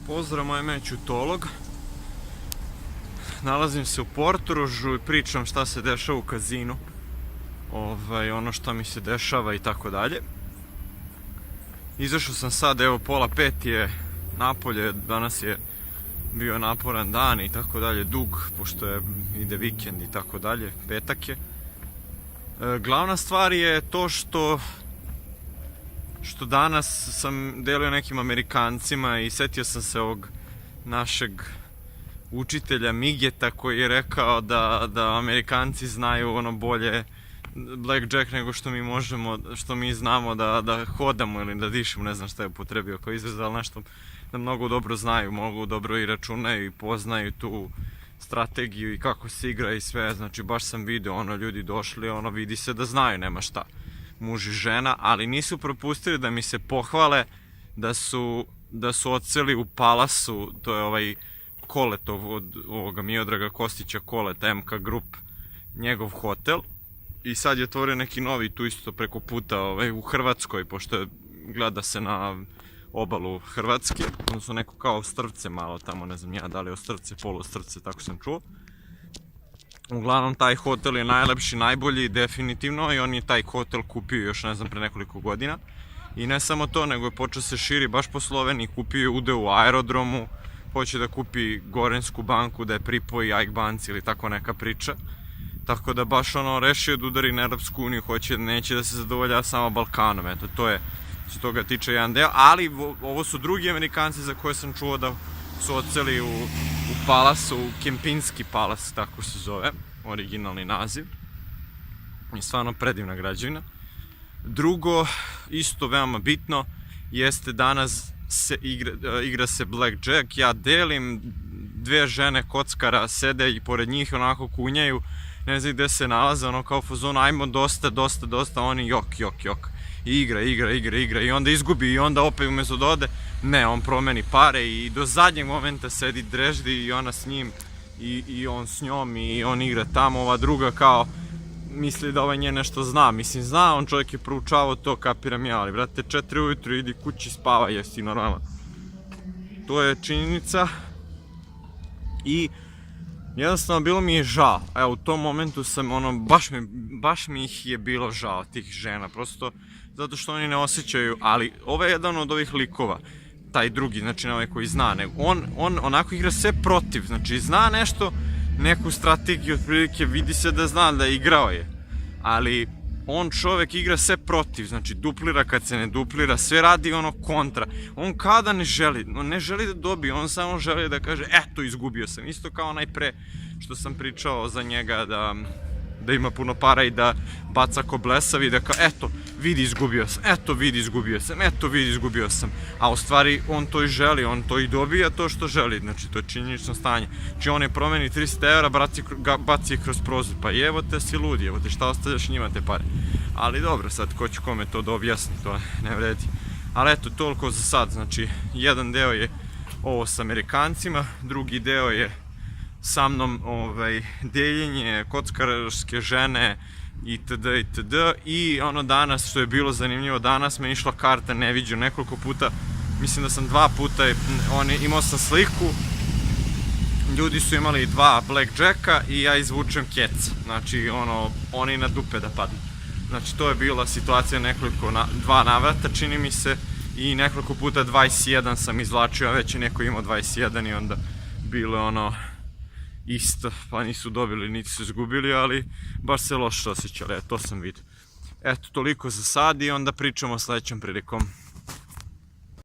Pozdrav, moje ime je Ćutolog. Nalazim se u Portorožu i pričam šta se dešava u kazinu. Ono što mi se dešava i tako dalje. Izašao sam sad, evo 4:30 je napolje, danas je bio naporan dan i tako dalje, dug, pošto ide vikend i tako dalje, petak je. Glavna stvar je to što danas sam delio nekim Amerikancima i setio sam se ovog našeg učitelja Migeta koji je rekao da Amerikanci znaju ono bolje blackjack nego što mi možemo, što mi znamo da hodamo ili da dišemo, ne znam šta je upotrebio kao izraz, ali nešto da mnogo dobro znaju, mnogo dobro i računaju i poznaju tu strategiju i kako se igra i sve, znači baš sam video, ljudi došli, vidi se da znaju, nema šta, muž i žena, ali nisu propustili da mi se pohvale da su odseli u Palasu, to je ovaj Koletov od ovoga Miodraga Kostića Koleta, MK Group, njegov hotel, i sad je otvorio neki novi tu isto preko puta u Hrvatskoj, pošto gleda se na obalu Hrvatske, odnosno neko kao Ostrvce malo tamo, ne znam ja da li je Ostrvce, poluostrvce, tako sam čuo. Uglavnom taj hotel je najlepši, najbolji definitivno i on je taj hotel kupio još ne znam pre nekoliko godina. I ne samo to, nego je počeo se širi baš po Sloveniji, kupio je udeo u aerodromu, hoće da kupi Gorensku banku, da je pripoji AIK banci ili tako neka priča. Tako da baš rešio da udari na Europsku uniju, neće da se zadovolja samo Balkanom, eto to je što toga tiče jedan deo, ali ovo su drugi Amerikanci za koje sam čuo da su odseli u Palasu, Kempinski Palas, tako se zove, originalni naziv, i stvarno predivna građevina. Drugo, isto veoma bitno, jeste danas igra se blackjack, ja delim, dve žene kockara sede i pored njih onako kunjaju, ne znam gde se nalaze, kao fazon, ajmo dosta, oni jok, i igra i onda izgubi i onda opet umesto da ode, ne, on promeni pare i do zadnjeg momenta sedi dreždi i ona s njim i on s njom i on igra tamo, ova druga kao misli da ovaj nje nešto zna, mislim zna, on čovjek je proučavao to, kapiram ja, ali brate 4 ujutru idi kući spava, jesi normalan. To je činjenica i jednostavno bilo mi je žao, evo u tom momentu sam baš mi ih je bilo žao, tih žena, prosto zato što oni ne osjećaju, ali ovo je jedan od ovih likova, taj drugi, znači ovaj koji zna, on onako igra sve protiv, znači zna nešto, neku strategiju, otprilike vidi se da zna da igrao je, ali on čovek igra sve protiv, znači duplira kad se ne duplira, sve radi kontra, on kada ne želi da dobije, on samo želi da kaže eto izgubio sam, isto kao onaj pre što sam pričao za njega da ima puno para i da baca ko blesav i da kao eto vidi izgubio sam, a u stvari on to i želi, on to i dobija to što želi, znači to je činjenično stanje, znači on je promeni 300 evra, baci je kroz prozor, pa evo te si ludi, evo te šta ostavljaš njima te pare, ali dobro sad ko će kome to da objasni, to ne vredi, ali eto toliko za sad, znači jedan deo je ovo s Amerikancima, drugi deo je sa mnom deljenje kockarske žene itd. I danas što je bilo zanimljivo, danas me išla karta neviđeno nekoliko puta, mislim da sam 2 puta, imao sam sliku, ljudi su imali 2 blackjacka i ja izvučem kec, znači oni na dupe da padnu, znači to je bila situacija nekoliko, 2 navrata čini mi se i nekoliko puta 21 sam izvlačio, a već je neko imao 21 i onda bilo isto, pa nisu dobili, niti su izgubili, ali baš se loše osjećali, to sam vidio. Eto, toliko za sad i onda pričamo sledećom prilikom.